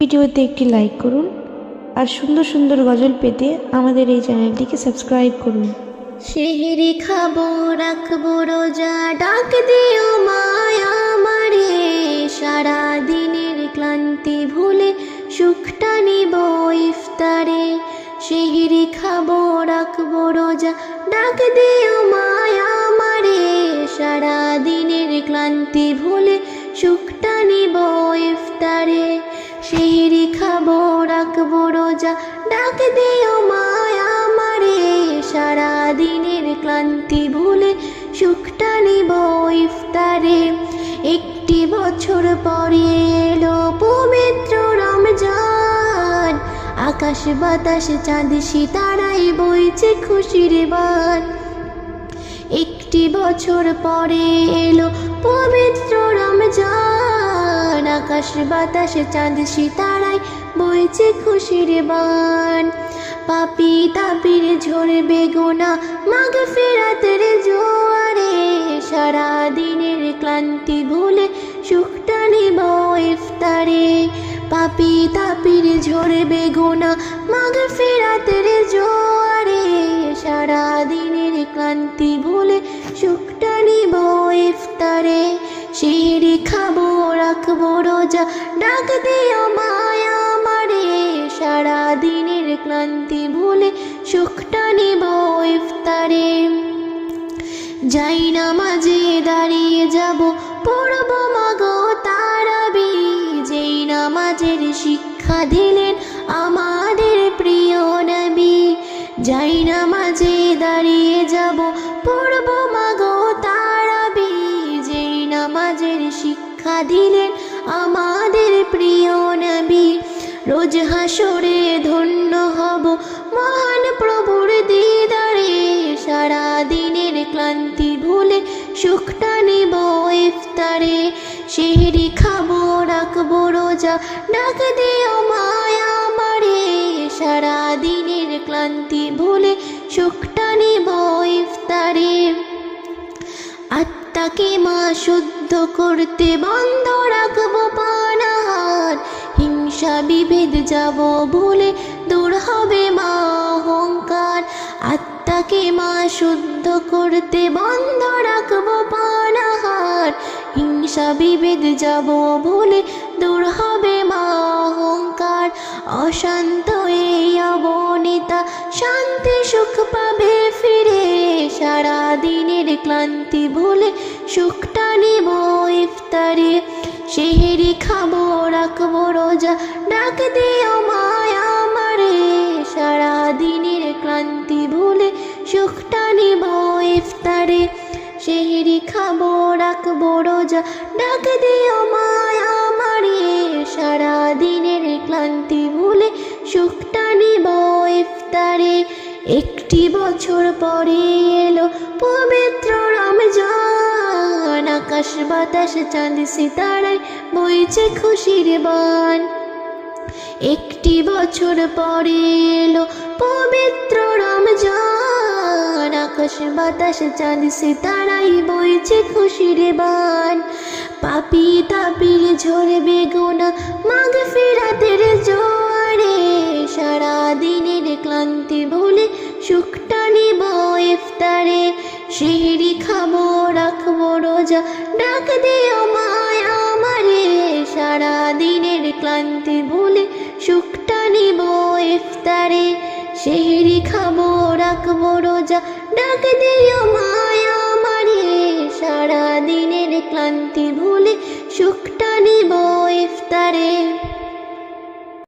ভিডিওতে একটি লাইক করুন আর সুন্দর সুন্দর গজল পেতে আমাদের এই চ্যানেলটিকে সাবস্ক্রাইব করুন। সেহরি খাবো রাখবো রোজা, ডাক দিও মায়া আমারে, সারা দিনের ক্লান্তি ভুলে সুখটা নিব ইফতারে। সেহরি খাবো রাখবো রোজা, ডাক দিও মায়া আমারে, সারা দিনের ক্লান্তি ভুলে সুখটা নিব ইফতারে। সেহরি খাবো রাখবো রোজা, ডাক দিও মায়া আমারে, সারা দিনের ক্লান্তি ভুলে সুখটা নিব ইফতারে। একটি বছর পরে এলো পবিত্র রমজান, আকাশ বাতাস চাঁদ সিতারায় বইছে খুশির বান। একটি বছর পরে এলো পবিত্র রমজান, আকাশ বাতাস চাঁদ সিতারায় বইছে খুশির বান। পাপি তাপির ঝরবে গোনা মাগফিরাতের জোয়ারে, সারা দিনের ক্লান্তি ভুলে সুখটা নিব ইফতারে। পাপি তাপির ঝরবে গোনা মাগফিরাতের জোয়ারে, সারা দিনের ক্লান্তি ভুলে সুখটা নিব ইফতারে। সেহরি খাবো রাখবো রোজা, ডাক দিও মায়া আমারে, সারা দিনের ক্লান্তি ভুলে সুখটা নিব ইফতারে। যাই নামাজে দাঁড়িয়ে যাব পড়ব মাগো তারাবি, যেই নামাজের শিক্ষা দিলেন আমাদের প্রিয় নবী। যাই নামাজে দাঁড়িয়ে যাব পড়ব মাগো তারাবি, যেই নামাজের শিক্ষা দিলেন আমাদের প্রিয় নবী। রোজ হাসরে ধন্য হব মহান প্রভুর দিদারে, সারা দিনের ক্লান্তি ভুলে সুখটা নিব ইফতারে। সেহরি খাবো রাখবো রোজা, ডাক দিও মায়া আমারে, সারা দিনের ক্লান্তি ভুলে সুখটা নিব ইফতারে। আত্মাকে মা শুদ্ধ করতে বন্ধ রাখবো পানাহার, হিংসা বিভেদ যাব ভুলে দূর হবে মা অহংকার। আত্মাকে মা শুদ্ধ করতে বন্ধ রাখবো পানাহার, হিংসা বিভেদ যাব ভুলে দূর হবে মা অহংকার। অশান্ত এই অবনীতা শান্তি সুখ পাবে ফিরে, সারা দিনের ক্লান্তি ভুলে সুখটা নিব ইফতারে। সেহরি খাবো রাখবো রোজা, ডাক দিও মায়া আমারে, সারা দিনের ক্লান্তি ভুলে সুখটা নিব ইফতারে। সেহরি খাবো রাখবো রোজা, ডাক দিও মায়া আমারে, সারা দিনের ক্লান্তি ভুলে সুখটা নিব ইফতারে। একটি বছর পরে এলো পবিত্র রমজান, আকাশ বাতাস চাঁদ সিতারায় বইছে খুশির বান। একটি বছর পরে এলো পবিত্র রমজান, আকাশ বাতাস চাঁদ সিতারায় বইছে খুশির বান। পাপি তাপির ঝরবে গোনা মাগফিরাতের জোয়ারে, সারা দিনের ক্লান্তি ভুলে সুখটা নিব ইফতারে। সেহরি খাবো রাখবো রোজা, ডাক দিও মায়া আমারে, সারা দিনের ক্লান্তি ভুলে সুখটা নিব ইফতারে। সেহরি খাবো রাখবো রোজা, ডাক দিও